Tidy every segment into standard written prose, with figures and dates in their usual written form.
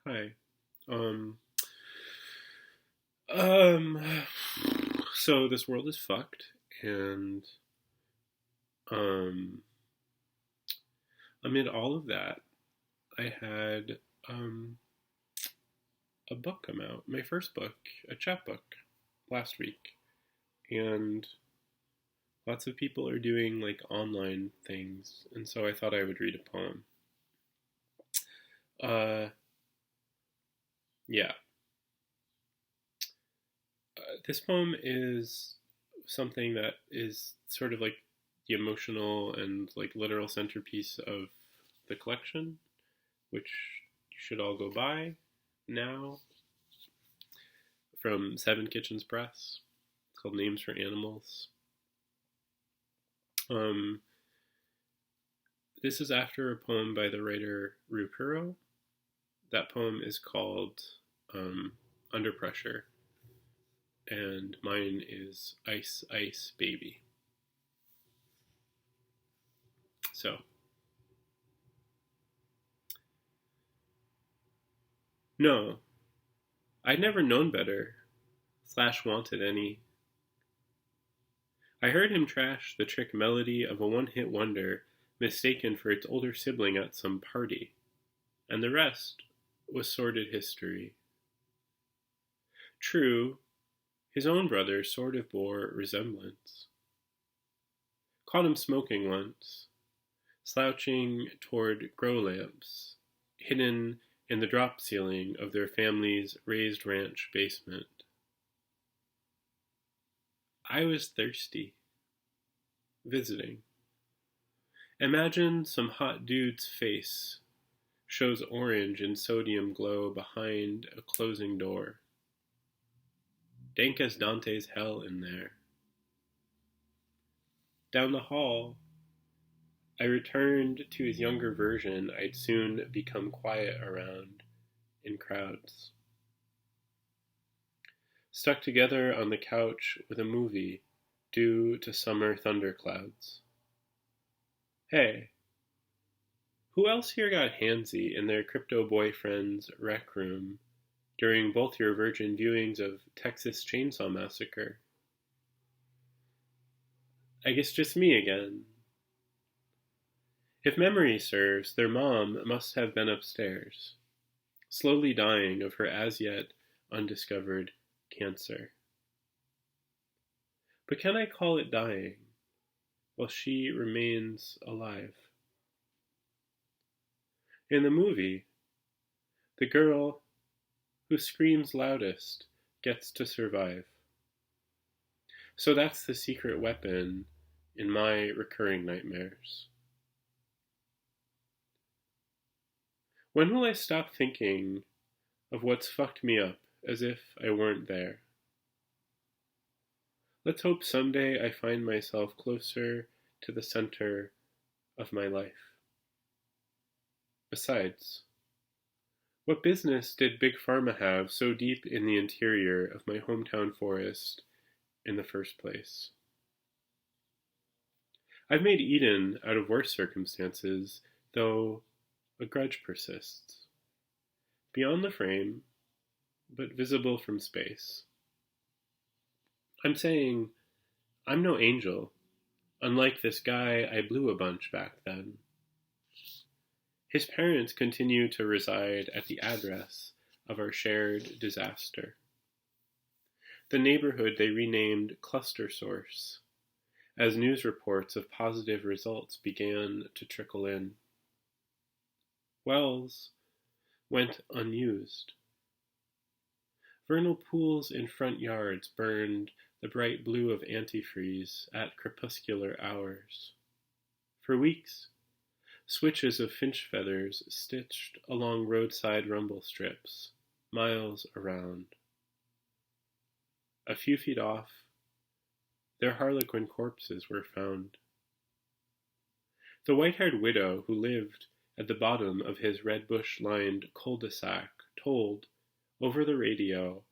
Hi. Um, um, so this world is fucked, and um, amid all of that, I had um a book come out, my first book, a chapbook, last week, and lots of people are doing like online things, and so I thought I would read a poem. Uh, yeah, this poem is something that is sort of like the emotional and like literal centerpiece of the collection, which you should all go buy now, from Seven Kitchens Press. It's called Names for Animals. Um, this is after a poem by the writer Rupuro. That poem is called um, Under Pressure, and mine is Ice Ice Baby. So, no, I'd never known better, slash wanted any. I heard him trash the trick melody of a one-hit wonder mistaken for its older sibling at some party, and the rest was sordid history. True, his own brother sort of bore resemblance. Caught him smoking once, slouching toward grow lamps, hidden in the drop ceiling of their family's raised ranch basement. I was thirsty, visiting. Imagine some hot dude's face shows orange in sodium glow behind a closing door. Dank as Dante's hell in there. Down the hall, I returned to his younger version I'd soon become quiet around in crowds. Stuck together on the couch with a movie due to summer thunderclouds. Hey, who else here got handsy in their crypto boyfriend's rec room during both your virgin viewings of Texas Chainsaw Massacre? I guess just me again. If memory serves, their mom must have been upstairs, slowly dying of her as yet undiscovered cancer. But can I call it dying while she remains alive? In the movie, the girl who screams loudest gets to survive. So that's the secret weapon in my recurring nightmares. When will I stop thinking of what's fucked me up as if I weren't there? Let's hope someday I find myself closer to the center of my life. Besides, what business did Big Pharma have so deep in the interior of my hometown forest in the first place? I've made Eden out of worse circumstances, though a grudge persists. Beyond the frame, but visible from space. I'm saying, I'm no angel, unlike this guy I blew a bunch back then. His parents continue to reside at the address of our shared disaster. The neighborhood they renamed Cluster Source, as news reports of positive results began to trickle in. Wells went unused. Vernal pools in front yards burned the bright blue of antifreeze at crepuscular hours. For weeks, switches of finch feathers stitched along roadside rumble strips, miles around. A few feet off, their harlequin corpses were found. The white-haired widow who lived at the bottom of his red bush-lined cul-de-sac told, over the radio,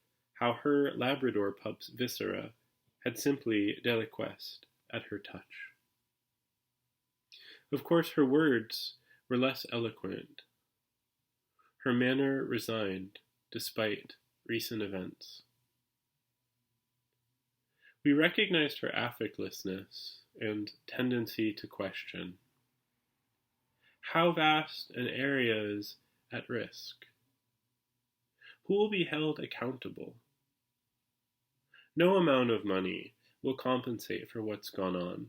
how her Labrador pup's viscera had simply deliquesced at her touch. Of course, her words were less eloquent. her manner resigned despite recent events. We recognized her affectlessness and tendency to question. How vast an area is at risk? Who will be held accountable? No amount of money will compensate for what's gone on.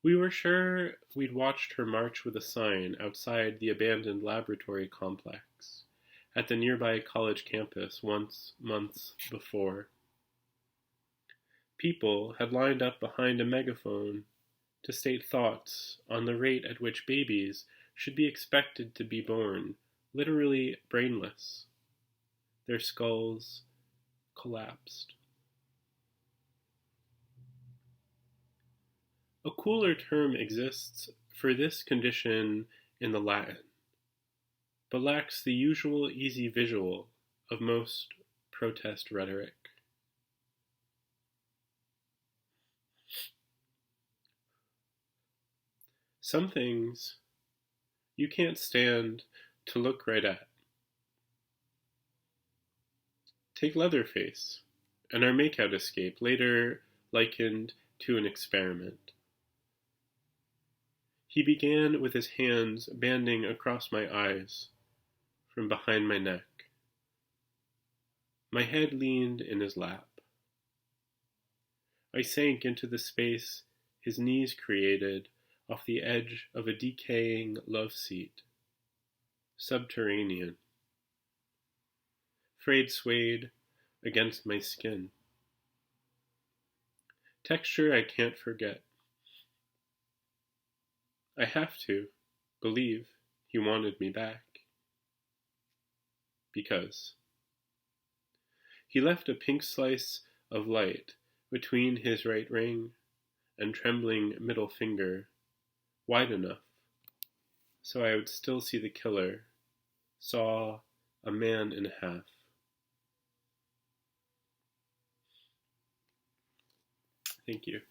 We were sure we'd watched her march with a sign outside the abandoned laboratory complex at the nearby college campus once months before. People had lined up behind a megaphone to state thoughts on the rate at which babies should be expected to be born, literally brainless. Their skulls collapsed. A cooler term exists for this condition in the Latin, but lacks the usual easy visual of most protest rhetoric. Some things you can't stand to look right at. Take Leatherface and our makeout escape, later likened to an experiment. He began with his hands banding across my eyes from behind my neck. My head leaned in his lap. I sank into the space his knees created off the edge of a decaying love seat. Subterranean. Frayed swayed against my skin. Texture I can't forget. I have to believe he wanted me back. Because he left a pink slice of light between his right ring and trembling middle finger, wide enough so I would still see the killer, saw a man in half. Thank you.